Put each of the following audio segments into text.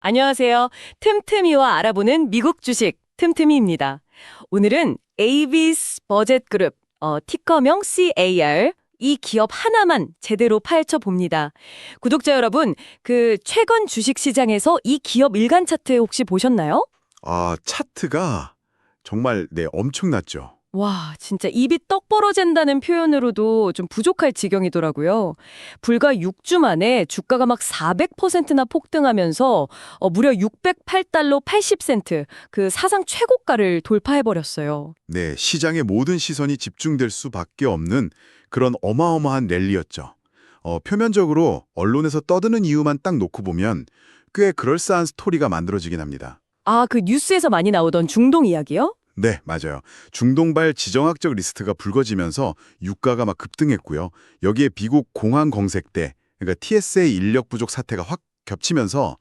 안녕하세요. 틈틈이와 알아보는 미국 주식 틈틈이입니다. 오늘은 에이비스 버젯그룹, 티커명 CAR, 이 기업 하나만 제대로 파헤쳐 봅니다. 구독자 여러분, 최근 주식 시장에서 이 기업 일간 차트 혹시 보셨나요? 차트가 정말 엄청났죠. 와, 진짜 입이 떡 벌어진다는 표현으로도 좀 부족할 지경이더라고요. 불과 6주 만에 주가가 막 400%나 폭등하면서 무려 608달러 80센트, 그 사상 최고가를 돌파해버렸어요. 네, 시장의 모든 시선이 집중될 수밖에 없는 그런 어마어마한 랠리였죠. 표면적으로 언론에서 떠드는 이유만 딱 놓고 보면 꽤 그럴싸한 스토리가 만들어지긴 합니다. 아, 그 뉴스에서 많이 나오던 중동 이야기요? 네, 맞아요. 중동발 지정학적 리스트가 불거지면서 유가가 막 급등했고요. 여기에 미국 공항 공색대, 그러니까 TSA 인력 부족 사태가 확 겹치면서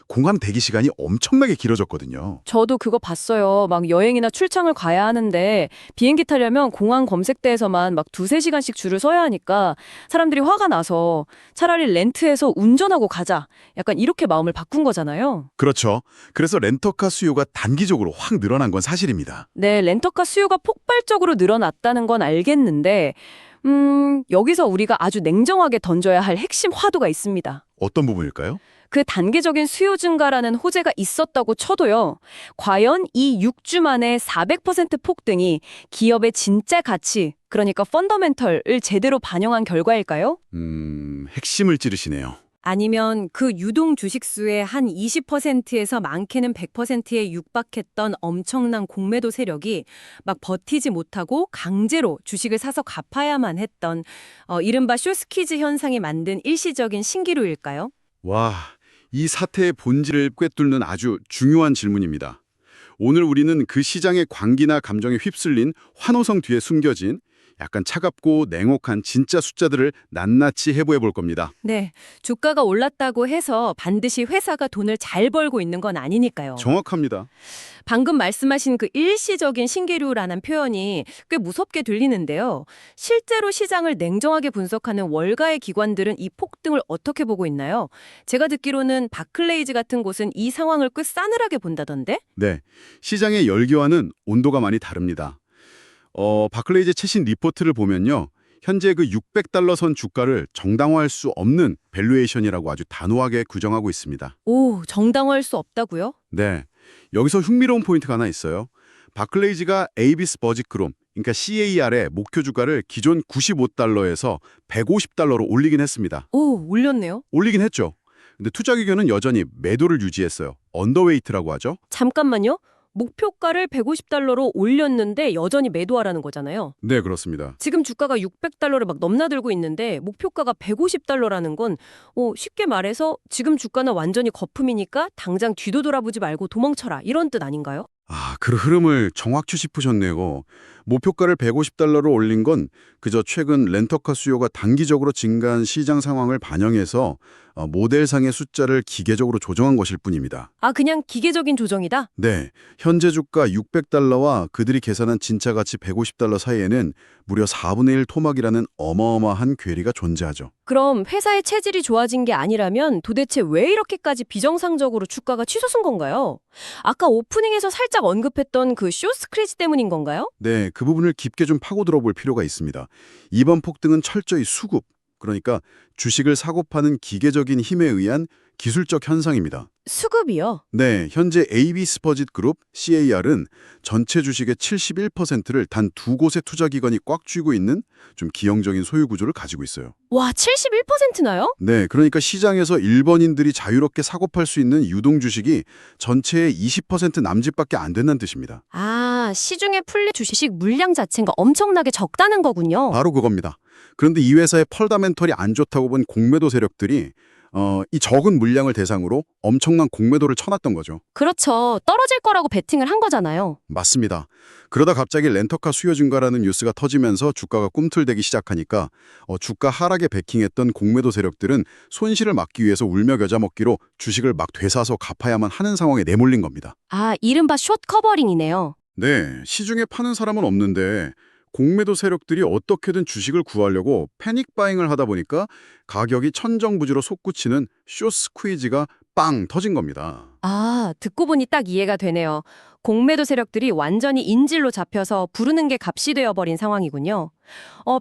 공항 대기 시간이 엄청나게 길어졌거든요. 저도 그거 봤어요. 막 여행이나 출장을 가야 하는데 비행기 타려면 공항 검색대에서만 막 두세 시간씩 줄을 서야 하니까 사람들이 화가 나서 차라리 렌트해서 운전하고 가자. 약간 이렇게 마음을 바꾼 거잖아요. 그렇죠. 그래서 렌터카 수요가 단기적으로 확 늘어난 건 사실입니다. 네, 렌터카 수요가 폭발적으로 늘어났다는 건 알겠는데, 여기서 우리가 아주 냉정하게 던져야 할 핵심 화두가 있습니다. 어떤 부분일까요? 그 단계적인 수요 증가라는 호재가 있었다고 쳐도요. 과연 이 6주 만에 400% 폭등이 기업의 진짜 가치, 그러니까 펀더멘털을 제대로 반영한 결과일까요? 핵심을 찌르시네요. 아니면 그 유동 주식수의 한 20%에서 많게는 100%에 육박했던 엄청난 공매도 세력이 막 버티지 못하고 강제로 주식을 사서 갚아야만 했던 이른바 쇼스퀴즈 현상이 만든 일시적인 신기루일까요? 와, 이 사태의 본질을 꿰뚫는 아주 중요한 질문입니다. 오늘 우리는 그 시장의 광기나 감정에 휩쓸린 환호성 뒤에 숨겨진 약간 차갑고 냉혹한 진짜 숫자들을 낱낱이 해부해 볼 겁니다. 네, 주가가 올랐다고 해서 반드시 회사가 돈을 잘 벌고 있는 건 아니니까요. 정확합니다. 방금 말씀하신 그 일시적인 신기루라는 표현이 꽤 무섭게 들리는데요. 실제로 시장을 냉정하게 분석하는 월가의 기관들은 이 폭등을 어떻게 보고 있나요? 제가 듣기로는 바클레이즈 같은 곳은 이 상황을 꽤 싸늘하게 본다던데? 네, 시장의 열기와는 온도가 많이 다릅니다. 바클레이즈 최신 리포트를 보면요. 현재 그 600달러 선 주가를 정당화할 수 없는 밸류에이션이라고 아주 단호하게 규정하고 있습니다. 오, 정당화할 수 없다고요? 네, 여기서 흥미로운 포인트가 하나 있어요. 바클레이즈가 에이비스 버짓그룹, 그러니까 CAR의 목표 주가를 기존 95달러에서 150달러로 올리긴 했습니다. 오, 올렸네요. 올리긴 했죠. 근데 투자 기견은 여전히 매도를 유지했어요. 언더웨이트라고 하죠. 잠깐만요. 목표가를 150달러로 올렸는데 여전히 매도하라는 거잖아요. 네, 그렇습니다. 지금 주가가 600달러를 막 넘나들고 있는데 목표가가 150달러라는 건 쉽게 말해서 지금 주가는 완전히 거품이니까 당장 뒤도 돌아보지 말고 도망쳐라 이런 뜻 아닌가요? 그 흐름을 정확히 짚으셨네요. 목표가를 150달러로 올린 건 그저 최근 렌터카 수요가 단기적으로 증가한 시장 상황을 반영해서 모델상의 숫자를 기계적으로 조정한 것일 뿐입니다. 아, 그냥 기계적인 조정이다? 네, 현재 주가 600달러와 그들이 계산한 진짜 가치 150달러 사이에는 무려 4분의 1 토막이라는 어마어마한 괴리가 존재하죠. 그럼 회사의 체질이 좋아진 게 아니라면 도대체 왜 이렇게까지 비정상적으로 주가가 치솟은 건가요? 아까 오프닝에서 살짝 언급했던 그 쇼스크리지 때문인 건가요? 네, 그 부분을 깊게 좀 파고들어 볼 필요가 있습니다. 이번 폭등은 철저히 수급, 그러니까 주식을 사고 파는 기계적인 힘에 의한 기술적 현상입니다. 수급이요? 네, 현재 에이비스 버짓그룹 CAR은 전체 주식의 71%를 단 두 곳의 투자 기관이 꽉 쥐고 있는 좀 기형적인 소유 구조를 가지고 있어요. 와, 71%나요? 네, 그러니까 시장에서 일반인들이 자유롭게 사고 팔 수 있는 유동 주식이 전체의 20% 남짓밖에 안 된다는 뜻입니다. 아, 시중에 풀린 주식 물량 자체가 엄청나게 적다는 거군요. 바로 그겁니다. 그런데 이 회사의 펄다멘털이 안 좋다고 본 공매도 세력들이 이 적은 물량을 대상으로 엄청난 공매도를 쳐놨던 거죠. 그렇죠. 떨어질 거라고 베팅을 한 거잖아요. 맞습니다. 그러다 갑자기 렌터카 수요 증가라는 뉴스가 터지면서 주가가 꿈틀대기 시작하니까 주가 하락에 베킹했던 공매도 세력들은 손실을 막기 위해서 울며 겨자 먹기로 주식을 막 되사서 갚아야만 하는 상황에 내몰린 겁니다. 아, 이른바 숏 커버링이네요. 네, 시중에 파는 사람은 없는데 공매도 세력들이 어떻게든 주식을 구하려고 패닉 바잉을 하다 보니까 가격이 천정부지로 솟구치는 숏 스퀴즈가 빵 터진 겁니다. 아, 듣고 보니 딱 이해가 되네요. 공매도 세력들이 완전히 인질로 잡혀서 부르는 게 값이 되어버린 상황이군요.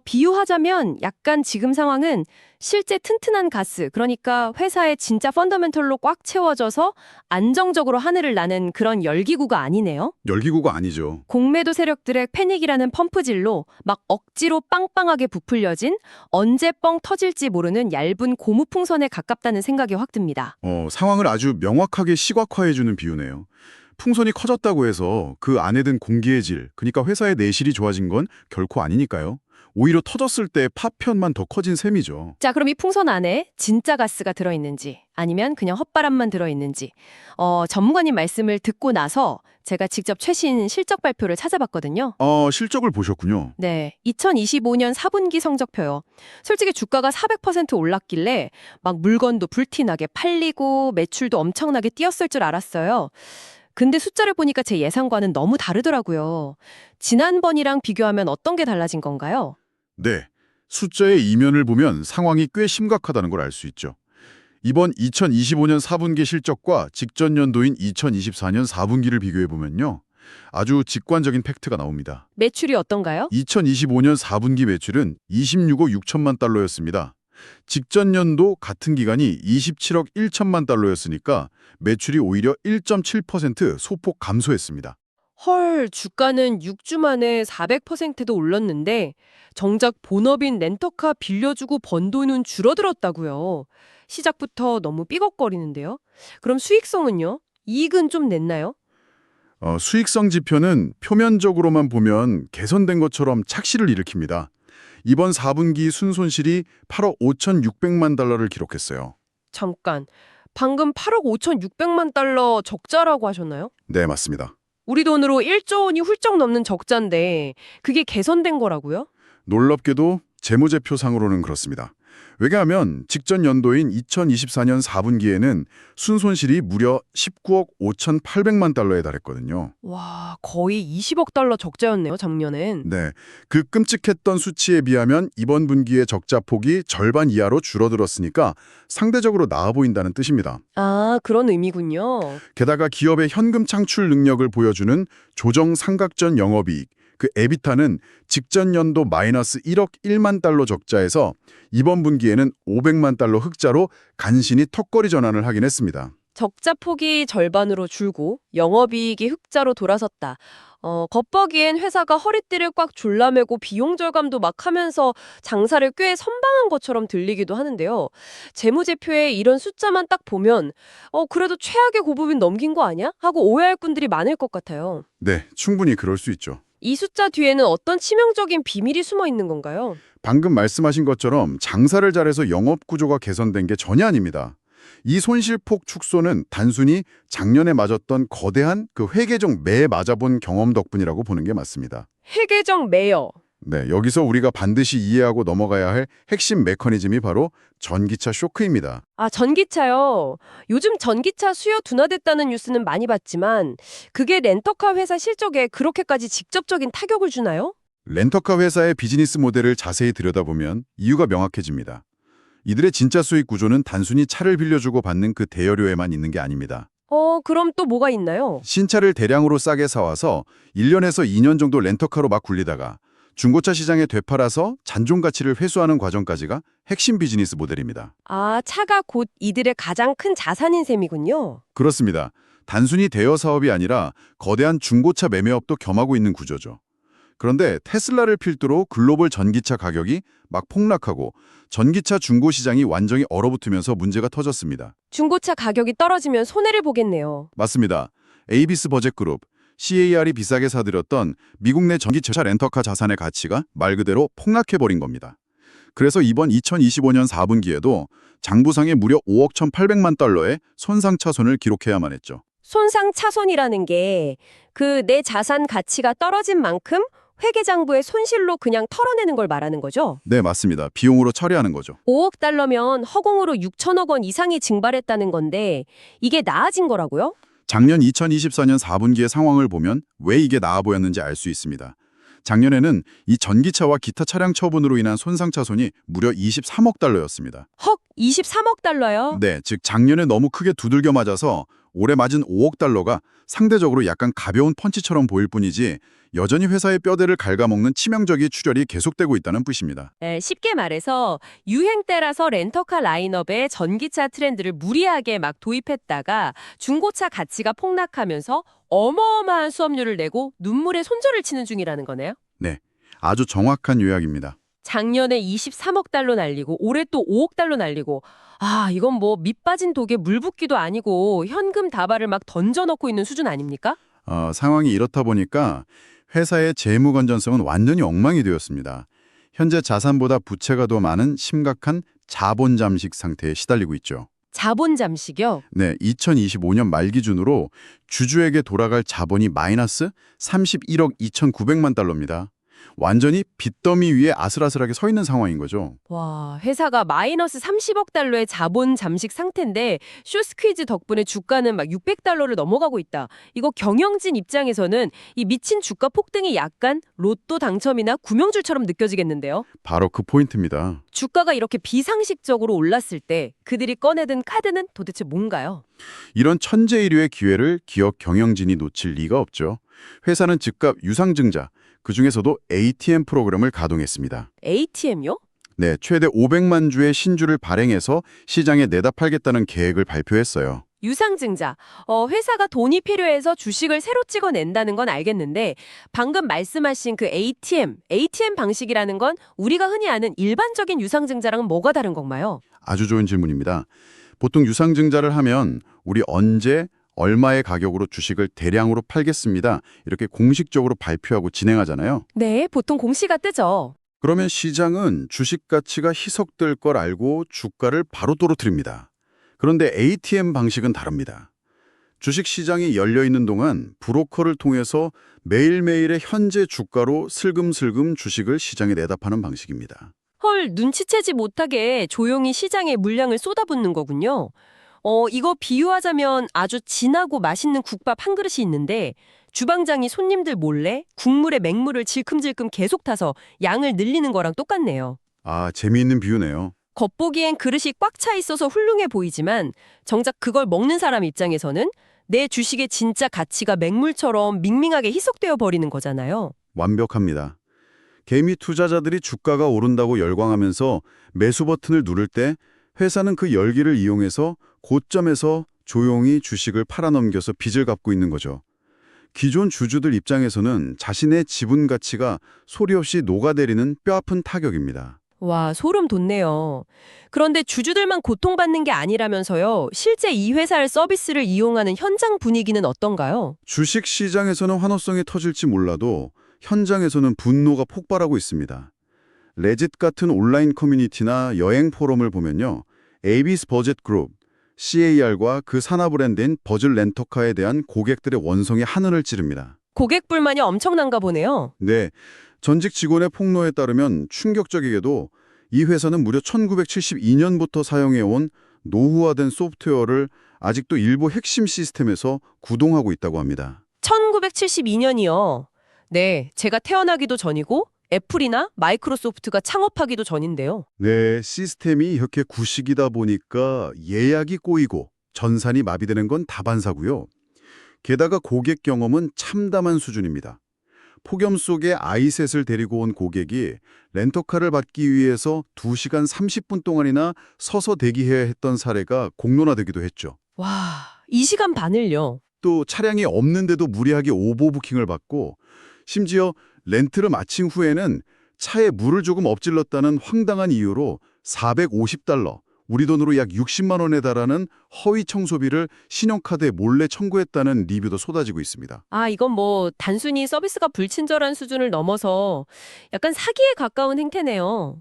비유하자면 약간 지금 상황은 실제 튼튼한 가스, 그러니까 회사의 진짜 펀더멘털로 꽉 채워져서 안정적으로 하늘을 나는 그런 열기구가 아니네요. 열기구가 아니죠. 공매도 세력들의 패닉이라는 펌프질로 막 억지로 빵빵하게 부풀려진 언제 뻥 터질지 모르는 얇은 고무풍선에 가깝다는 생각이 확 듭니다. 상황을 아주 명확하게 시각화해주는 비유네요. 풍선이 커졌다고 해서 그 안에 든 공기의 질, 그러니까 회사의 내실이 좋아진 건 결코 아니니까요. 오히려 터졌을 때 파편만 더 커진 셈이죠. 자, 그럼 이 풍선 안에 진짜 가스가 들어있는지 아니면 그냥 헛바람만 들어있는지 전문가님 말씀을 듣고 나서 제가 직접 최신 실적 발표를 찾아봤거든요. 실적을 보셨군요. 네, 2025년 4분기 성적표요. 솔직히 주가가 400% 올랐길래 막 물건도 불티나게 팔리고 매출도 엄청나게 뛰었을 줄 알았어요. 근데 숫자를 보니까 제 예상과는 너무 다르더라고요. 지난번이랑 비교하면 어떤 게 달라진 건가요? 네, 숫자의 이면을 보면 상황이 꽤 심각하다는 걸 알 수 있죠. 이번 2025년 4분기 실적과 직전 연도인 2024년 4분기를 비교해보면요. 아주 직관적인 팩트가 나옵니다. 매출이 어떤가요? 2025년 4분기 매출은 26억 6천만 달러였습니다. 직전 연도 같은 기간이 27억 1천만 달러였으니까 매출이 오히려 1.7% 소폭 감소했습니다. 헐, 주가는 6주 만에 400%도 올랐는데 정작 본업인 렌터카 빌려주고 번 돈은 줄어들었다고요. 시작부터 너무 삐걱거리는데요. 그럼 수익성은요? 이익은 좀 냈나요? 수익성 지표는 표면적으로만 보면 개선된 것처럼 착시를 일으킵니다. 이번 4분기 순손실이 8억 5,600만 달러를 기록했어요. 잠깐, 방금 8억 5,600만 달러 적자라고 하셨나요? 네, 맞습니다. 우리 돈으로 1조 원이 훌쩍 넘는 적자인데 그게 개선된 거라고요? 놀랍게도 재무제표상으로는 그렇습니다. 왜냐하면 직전 연도인 2024년 4분기에는 순손실이 무려 19억 5,800만 달러에 달했거든요. 와, 거의 20억 달러 적자였네요, 작년엔. 네, 그 끔찍했던 수치에 비하면 이번 분기의 적자 폭이 절반 이하로 줄어들었으니까 상대적으로 나아 보인다는 뜻입니다. 아, 그런 의미군요. 게다가 기업의 현금 창출 능력을 보여주는 조정 삼각전 영업이익, 그 에비타는 직전 연도 마이너스 1억 1만 달러 적자에서 이번 분기에는 500만 달러 흑자로 간신히 턱걸이 전환을 하긴 했습니다. 적자 폭이 절반으로 줄고 영업이익이 흑자로 돌아섰다. 겉보기엔 회사가 허리띠를 꽉 졸라매고 비용 절감도 막 하면서 장사를 꽤 선방한 것처럼 들리기도 하는데요. 재무제표에 이런 숫자만 딱 보면 그래도 최악의 고부빈 넘긴 거 아니야? 하고 오해할 분들이 많을 것 같아요. 네, 충분히 그럴 수 있죠. 이 숫자 뒤에는 어떤 치명적인 비밀이 숨어 있는 건가요? 방금 말씀하신 것처럼 장사를 잘해서 영업 구조가 개선된 게 전혀 아닙니다. 이 손실폭 축소는 단순히 작년에 맞았던 거대한 그 회계적 매에 맞아본 경험 덕분이라고 보는 게 맞습니다. 회계적 매여. 네, 여기서 우리가 반드시 이해하고 넘어가야 할 핵심 메커니즘이 바로 전기차 쇼크입니다. 아, 전기차요. 요즘 전기차 수요 둔화됐다는 뉴스는 많이 봤지만 그게 렌터카 회사 실적에 그렇게까지 직접적인 타격을 주나요? 렌터카 회사의 비즈니스 모델을 자세히 들여다보면 이유가 명확해집니다. 이들의 진짜 수익 구조는 단순히 차를 빌려주고 받는 그 대여료에만 있는 게 아닙니다. 그럼 또 뭐가 있나요? 신차를 대량으로 싸게 사와서 1년에서 2년 정도 렌터카로 막 굴리다가 중고차 시장에 되팔아서 잔존 가치를 회수하는 과정까지가 핵심 비즈니스 모델입니다. 아, 차가 곧 이들의 가장 큰 자산인 셈이군요. 그렇습니다. 단순히 대여 사업이 아니라 거대한 중고차 매매업도 겸하고 있는 구조죠. 그런데 테슬라를 필두로 글로벌 전기차 가격이 막 폭락하고 전기차 중고 시장이 완전히 얼어붙으면서 문제가 터졌습니다. 중고차 가격이 떨어지면 손해를 보겠네요. 맞습니다. 에이비스 버젯그룹, CAR이 비싸게 사들였던 미국 내 전기차 렌터카 자산의 가치가 말 그대로 폭락해버린 겁니다. 그래서 이번 2025년 4분기에도 장부상에 무려 5억 1,800만 달러의 손상 차손을 기록해야만 했죠. 손상 차손이라는 게 그 내 자산 가치가 떨어진 만큼 회계장부의 손실로 그냥 털어내는 걸 말하는 거죠? 네, 맞습니다. 비용으로 처리하는 거죠. 5억 달러면 허공으로 6천억 원 이상이 증발했다는 건데 이게 나아진 거라고요? 작년 2024년 4분기의 상황을 보면 왜 이게 나아 보였는지 알 수 있습니다. 작년에는 이 전기차와 기타 차량 처분으로 인한 손상차손이 무려 23억 달러였습니다. 헉, 23억 달러요? 네, 즉 작년에 너무 크게 두들겨 맞아서 올해 맞은 5억 달러가 상대적으로 약간 가벼운 펀치처럼 보일 뿐이지 여전히 회사의 뼈대를 갉아먹는 치명적인 출혈이 계속되고 있다는 뜻입니다. 네, 쉽게 말해서 유행 때라서 렌터카 라인업에 전기차 트렌드를 무리하게 막 도입했다가 중고차 가치가 폭락하면서 어마어마한 수업료를 내고 눈물의 손절을 치는 중이라는 거네요. 네, 아주 정확한 요약입니다. 작년에 23억 달러 날리고 올해 또 5억 달러 날리고 이건 뭐 밑 빠진 독에 물 붓기도 아니고 현금 다발을 막 던져넣고 있는 수준 아닙니까? 상황이 이렇다 보니까 회사의 재무 건전성은 완전히 엉망이 되었습니다. 현재 자산보다 부채가 더 많은 심각한 자본 잠식 상태에 시달리고 있죠. 자본 잠식이요? 네, 2025년 말 기준으로 주주에게 돌아갈 자본이 마이너스 31억 2,900만 달러입니다. 완전히 빚더미 위에 아슬아슬하게 서 있는 상황인 거죠. 와, 회사가 마이너스 30억 달러의 자본 잠식 상태인데 쇼스퀴즈 덕분에 주가는 막 600달러를 넘어가고 있다. 이거 경영진 입장에서는 이 미친 주가 폭등이 약간 로또 당첨이나 구명줄처럼 느껴지겠는데요. 바로 그 포인트입니다. 주가가 이렇게 비상식적으로 올랐을 때 그들이 꺼내든 카드는 도대체 뭔가요? 이런 천재일류의 기회를 기업 경영진이 놓칠 리가 없죠. 회사는 즉각 유상증자, 그중에서도 ATM 프로그램을 가동했습니다. ATM요? 네, 최대 500만 주의 신주를 발행해서 시장에 내다 팔겠다는 계획을 발표했어요. 유상증자. 회사가 돈이 필요해서 주식을 새로 찍어낸다는 건 알겠는데 방금 말씀하신 그 ATM 방식이라는 건 우리가 흔히 아는 일반적인 유상증자랑은 뭐가 다른 건가요? 아주 좋은 질문입니다. 보통 유상증자를 하면 우리 언제, 얼마의 가격으로 주식을 대량으로 팔겠습니다. 이렇게 공식적으로 발표하고 진행하잖아요. 네, 보통 공시가 뜨죠. 그러면 시장은 주식 가치가 희석될 걸 알고 주가를 바로 떨어뜨립니다. 그런데 ATM 방식은 다릅니다. 주식 시장이 열려 있는 동안 브로커를 통해서 매일매일의 현재 주가로 슬금슬금 주식을 시장에 내다 파는 방식입니다. 헐, 눈치채지 못하게 조용히 시장에 물량을 쏟아붓는 거군요. 이거 비유하자면 아주 진하고 맛있는 국밥 한 그릇이 있는데 주방장이 손님들 몰래 국물에 맹물을 질끔질끔 계속 타서 양을 늘리는 거랑 똑같네요. 재미있는 비유네요. 겉보기엔 그릇이 꽉 차 있어서 훌륭해 보이지만 정작 그걸 먹는 사람 입장에서는 내 주식의 진짜 가치가 맹물처럼 밍밍하게 희석되어 버리는 거잖아요. 완벽합니다. 개미 투자자들이 주가가 오른다고 열광하면서 매수 버튼을 누를 때 회사는 그 열기를 이용해서 고점에서 조용히 주식을 팔아넘겨서 빚을 갚고 있는 거죠. 기존 주주들 입장에서는 자신의 지분 가치가 소리 없이 녹아내리는 뼈아픈 타격입니다. 와, 소름 돋네요. 그런데 주주들만 고통받는 게 아니라면서요. 실제 이 회사의 서비스를 이용하는 현장 분위기는 어떤가요? 주식 시장에서는 환호성이 터질지 몰라도 현장에서는 분노가 폭발하고 있습니다. 레짓 같은 온라인 커뮤니티나 여행 포럼을 보면요. 에이비스 버젯 그룹, CAR과 그 산하 브랜드인 버즐 렌터카에 대한 고객들의 원성이 하늘을 찌릅니다. 고객 불만이 엄청난가 보네요. 네, 전직 직원의 폭로에 따르면 충격적이게도 이 회사는 무려 1972년부터 사용해온 노후화된 소프트웨어를 아직도 일부 핵심 시스템에서 구동하고 있다고 합니다. 1972년이요. 네, 제가 태어나기도 전이고 애플이나 마이크로소프트가 창업하기도 전인데요. 네, 시스템이 이렇게 구식이다 보니까 예약이 꼬이고 전산이 마비되는 건 다반사고요. 게다가 고객 경험은 참담한 수준입니다. 폭염 속에 아이셋을 데리고 온 고객이 렌터카를 받기 위해서 2시간 30분 동안이나 서서 대기해야 했던 사례가 공론화되기도 했죠. 와, 2시간 반을요. 또 차량이 없는데도 무리하게 오버부킹을 받고 심지어 렌트를 마친 후에는 차에 물을 조금 엎질렀다는 황당한 이유로 450달러, 우리 돈으로 약 60만 원에 달하는 허위 청소비를 신용카드에 몰래 청구했다는 리뷰도 쏟아지고 있습니다. 이건 뭐 단순히 서비스가 불친절한 수준을 넘어서 약간 사기에 가까운 행태네요.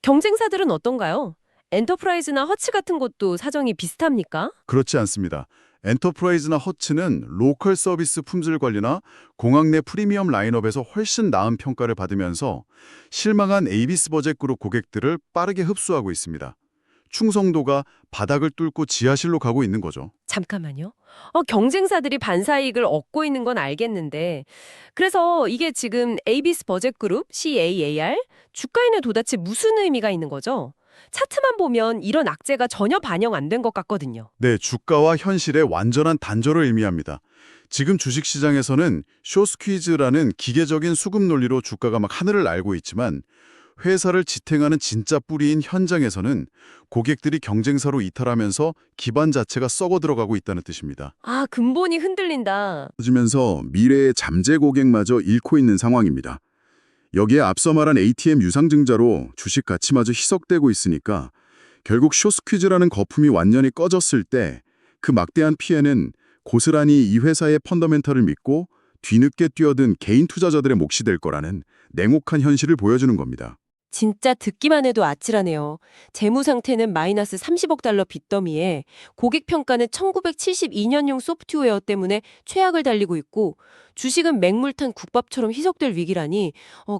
경쟁사들은 어떤가요? 엔터프라이즈나 허츠 같은 곳도 사정이 비슷합니까? 그렇지 않습니다. 엔터프라이즈나 허츠는 로컬 서비스 품질 관리나 공항 내 프리미엄 라인업에서 훨씬 나은 평가를 받으면서 실망한 에이비스 버젯 그룹 고객들을 빠르게 흡수하고 있습니다. 충성도가 바닥을 뚫고 지하실로 가고 있는 거죠. 잠깐만요. 경쟁사들이 반사이익을 얻고 있는 건 알겠는데 그래서 이게 지금 에이비스 버젯그룹 CAAR 주가에는 도대체 무슨 의미가 있는 거죠? 차트만 보면 이런 악재가 전혀 반영 안 된 것 같거든요. 네, 주가와 현실의 완전한 단절을 의미합니다. 지금 주식시장에서는 쇼스퀴즈라는 기계적인 수급 논리로 주가가 막 하늘을 날고 있지만 회사를 지탱하는 진짜 뿌리인 현장에서는 고객들이 경쟁사로 이탈하면서 기반 자체가 썩어 들어가고 있다는 뜻입니다. 아, 근본이 흔들린다. 떨어지면서 미래의 잠재 고객마저 잃고 있는 상황입니다. 여기에 앞서 말한 ATM 유상증자로 주식 가치마저 희석되고 있으니까 결국 쇼스퀴즈라는 거품이 완전히 꺼졌을 때 그 막대한 피해는 고스란히 이 회사의 펀더멘털을 믿고 뒤늦게 뛰어든 개인 투자자들의 몫이 될 거라는 냉혹한 현실을 보여주는 겁니다. 진짜 듣기만 해도 아찔하네요. 재무 상태는 마이너스 30억 달러 빚더미에 고객 평가는 1972년용 소프트웨어 때문에 최악을 달리고 있고 주식은 맹물탄 국밥처럼 희석될 위기라니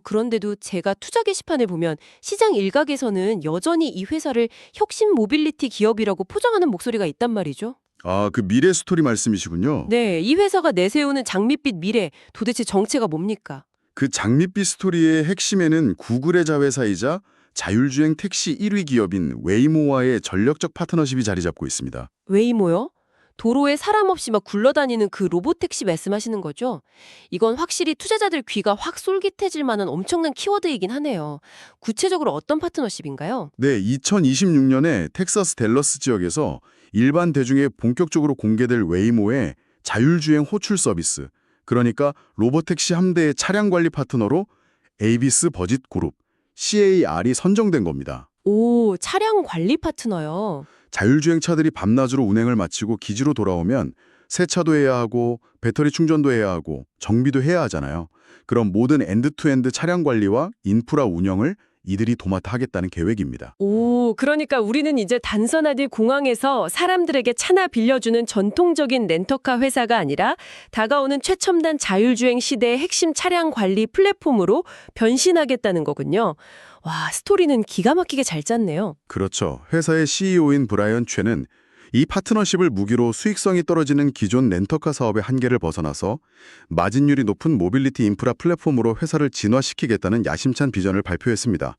그런데도 제가 투자 게시판을 보면 시장 일각에서는 여전히 이 회사를 혁신 모빌리티 기업이라고 포장하는 목소리가 있단 말이죠. 아, 그 미래 스토리 말씀이시군요. 네, 이 회사가 내세우는 장밋빛 미래 도대체 정체가 뭡니까? 그 장밋빛 스토리의 핵심에는 구글의 자회사이자 자율주행 택시 1위 기업인 웨이모와의 전략적 파트너십이 자리 잡고 있습니다. 웨이모요? 도로에 사람 없이 막 굴러다니는 그 로봇택시 말씀하시는 거죠? 이건 확실히 투자자들 귀가 확 쏠깃해질 만한 엄청난 키워드이긴 하네요. 구체적으로 어떤 파트너십인가요? 네, 2026년에 텍사스 댈러스 지역에서 일반 대중에 본격적으로 공개될 웨이모의 자율주행 호출 서비스, 그러니까 로봇택시 함대의 차량 관리 파트너로 에이비스 버짓 그룹, CAR이 선정된 겁니다. 오, 차량 관리 파트너요. 자율주행 차들이 밤낮으로 운행을 마치고 기지로 돌아오면 세차도 해야 하고 배터리 충전도 해야 하고 정비도 해야 하잖아요. 그럼 모든 엔드투엔드 차량 관리와 인프라 운영을 이들이 도맡아 하겠다는 계획입니다. 오, 그러니까 우리는 이제 단선하디 공항에서 사람들에게 차나 빌려주는 전통적인 렌터카 회사가 아니라 다가오는 최첨단 자율주행 시대의 핵심 차량 관리 플랫폼으로 변신하겠다는 거군요. 와, 스토리는 기가 막히게 잘 짰네요. 그렇죠. 회사의 CEO인 브라이언 최는 이 파트너십을 무기로 수익성이 떨어지는 기존 렌터카 사업의 한계를 벗어나서 마진율이 높은 모빌리티 인프라 플랫폼으로 회사를 진화시키겠다는 야심찬 비전을 발표했습니다.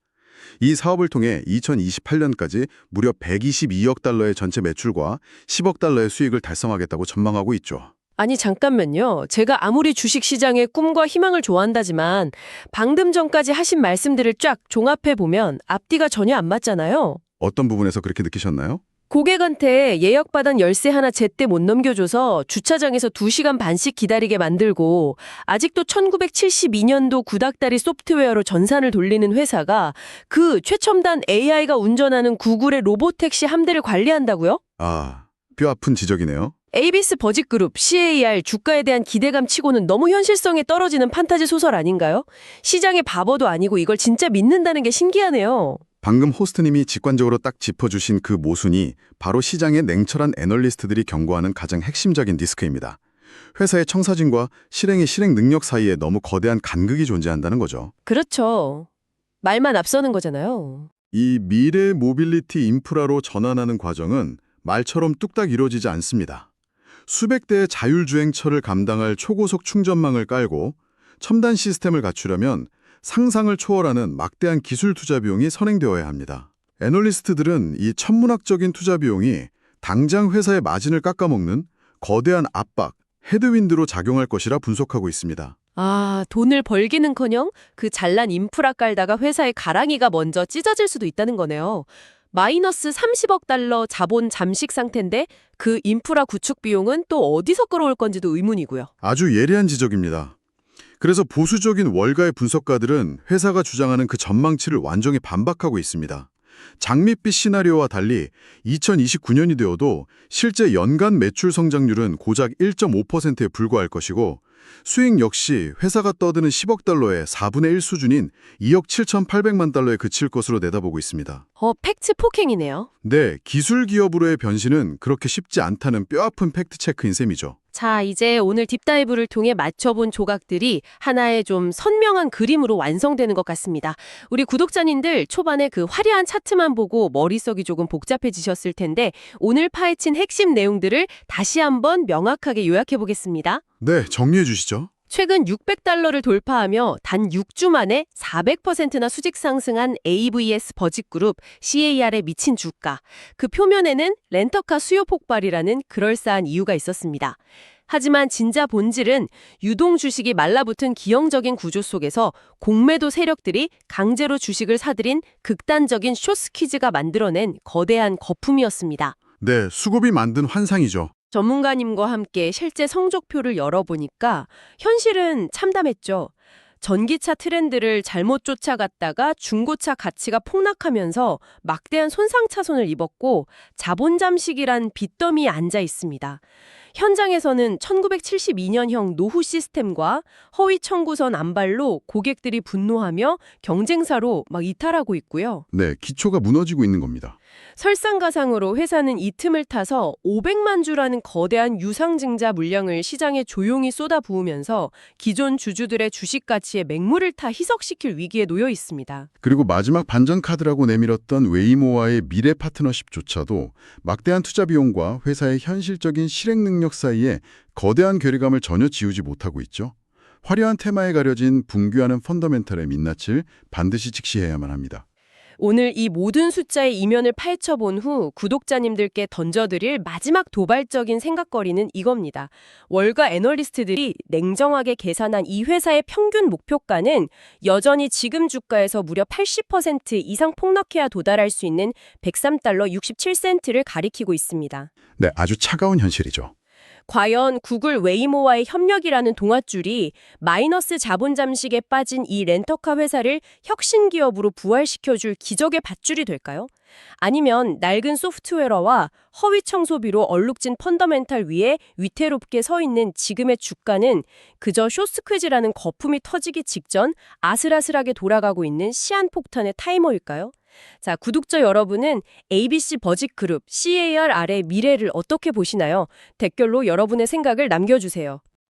이 사업을 통해 2028년까지 무려 122억 달러의 전체 매출과 10억 달러의 수익을 달성하겠다고 전망하고 있죠. 아니 잠깐만요. 제가 아무리 주식시장의 꿈과 희망을 좋아한다지만 방금 전까지 하신 말씀들을 쫙 종합해보면 앞뒤가 전혀 안 맞잖아요. 어떤 부분에서 그렇게 느끼셨나요? 고객한테 예약받은 열쇠 하나 제때 못 넘겨줘서 주차장에서 2시간 반씩 기다리게 만들고 아직도 1972년도 구닥다리 소프트웨어로 전산을 돌리는 회사가 그 최첨단 AI가 운전하는 구글의 로봇택시 함대를 관리한다고요? 아, 뼈 아픈 지적이네요. 에이비스 버짓그룹 CAR 주가에 대한 기대감 치고는 너무 현실성에 떨어지는 판타지 소설 아닌가요? 시장의 바보도 아니고 이걸 진짜 믿는다는 게 신기하네요. 방금 호스트님이 직관적으로 딱 짚어주신 그 모순이 바로 시장의 냉철한 애널리스트들이 경고하는 가장 핵심적인 리스크입니다. 회사의 청사진과 실행의 실행 능력 사이에 너무 거대한 간극이 존재한다는 거죠. 그렇죠. 말만 앞서는 거잖아요. 이 미래 모빌리티 인프라로 전환하는 과정은 말처럼 뚝딱 이루어지지 않습니다. 수백 대의 자율주행처를 감당할 초고속 충전망을 깔고 첨단 시스템을 갖추려면 상상을 초월하는 막대한 기술 투자 비용이 선행되어야 합니다. 애널리스트들은 이 천문학적인 투자 비용이 당장 회사의 마진을 깎아먹는 거대한 압박, 헤드윈드로 작용할 것이라 분석하고 있습니다. 아, 돈을 벌기는커녕 그 잘난 인프라 깔다가 회사의 가랑이가 먼저 찢어질 수도 있다는 거네요. 마이너스 30억 달러 자본 잠식 상태인데 그 인프라 구축 비용은 또 어디서 끌어올 건지도 의문이고요. 아주 예리한 지적입니다. 그래서 보수적인 월가의 분석가들은 회사가 주장하는 그 전망치를 완전히 반박하고 있습니다. 장밋빛 시나리오와 달리 2029년이 되어도 실제 연간 매출 성장률은 고작 1.5%에 불과할 것이고 수익 역시 회사가 떠드는 10억 달러의 4분의 1 수준인 2억 7,800만 달러에 그칠 것으로 내다보고 있습니다. 팩트 폭행이네요. 네, 기술 기업으로의 변신은 그렇게 쉽지 않다는 뼈아픈 팩트 체크인 셈이죠. 자, 이제 오늘 딥다이브를 통해 맞춰본 조각들이 하나의 좀 선명한 그림으로 완성되는 것 같습니다. 우리 구독자님들 초반에 그 화려한 차트만 보고 머릿속이 조금 복잡해지셨을 텐데 오늘 파헤친 핵심 내용들을 다시 한번 명확하게 요약해 보겠습니다. 네, 정리해 주시죠. 최근 600달러를 돌파하며 단 6주 만에 400%나 수직 상승한 AVS 버짓그룹 CAR에 미친 주가. 그 표면에는 렌터카 수요 폭발이라는 그럴싸한 이유가 있었습니다. 하지만 진짜 본질은 유동 주식이 말라붙은 기형적인 구조 속에서 공매도 세력들이 강제로 주식을 사들인 극단적인 숏스퀴즈가 만들어낸 거대한 거품이었습니다. 네, 수급이 만든 환상이죠. 전문가님과 함께 실제 성적표를 열어보니까 현실은 참담했죠. 전기차 트렌드를 잘못 쫓아갔다가 중고차 가치가 폭락하면서 막대한 손상차손을 입었고 자본 잠식이란 빚더미에 앉아 있습니다. 현장에서는 1972년형 노후 시스템과 허위 청구선 안발로 고객들이 분노하며 경쟁사로 막 이탈하고 있고요. 네, 기초가 무너지고 있는 겁니다. 설상가상으로 회사는 이 틈을 타서 500만 주라는 거대한 유상증자 물량을 시장에 조용히 쏟아부으면서 기존 주주들의 주식 가치에 맹물을 타 희석시킬 위기에 놓여 있습니다. 그리고 마지막 반전 카드라고 내밀었던 웨이모와의 미래 파트너십조차도 막대한 투자 비용과 회사의 현실적인 실행 능력 사이에 거대한 괴리감을 전혀 지우지 못하고 있죠. 화려한 테마에 가려진 붕괴하는 펀더멘털의 민낯을 반드시 직시해야만 합니다. 오늘 이 모든 숫자의 이면을 파헤쳐본 후 구독자님들께 던져드릴 마지막 도발적인 생각거리는 이겁니다. 월가 애널리스트들이 냉정하게 계산한 이 회사의 평균 목표가는 여전히 지금 주가에서 무려 80% 이상 폭락해야 도달할 수 있는 103달러 67센트를 가리키고 있습니다. 네, 아주 차가운 현실이죠. 과연 구글 웨이모와의 협력이라는 동아줄이 마이너스 자본 잠식에 빠진 이 렌터카 회사를 혁신 기업으로 부활시켜줄 기적의 밧줄이 될까요? 아니면 낡은 소프트웨어와 허위 청소비로 얼룩진 펀더멘탈 위에 위태롭게 서 있는 지금의 주가는 그저 숏스퀴즈라는 거품이 터지기 직전 아슬아슬하게 돌아가고 있는 시한폭탄의 타이머일까요? 자, 구독자 여러분은 ABC 버짓그룹 CAR 아래 미래를 어떻게 보시나요? 댓글로 여러분의 생각을 남겨주세요.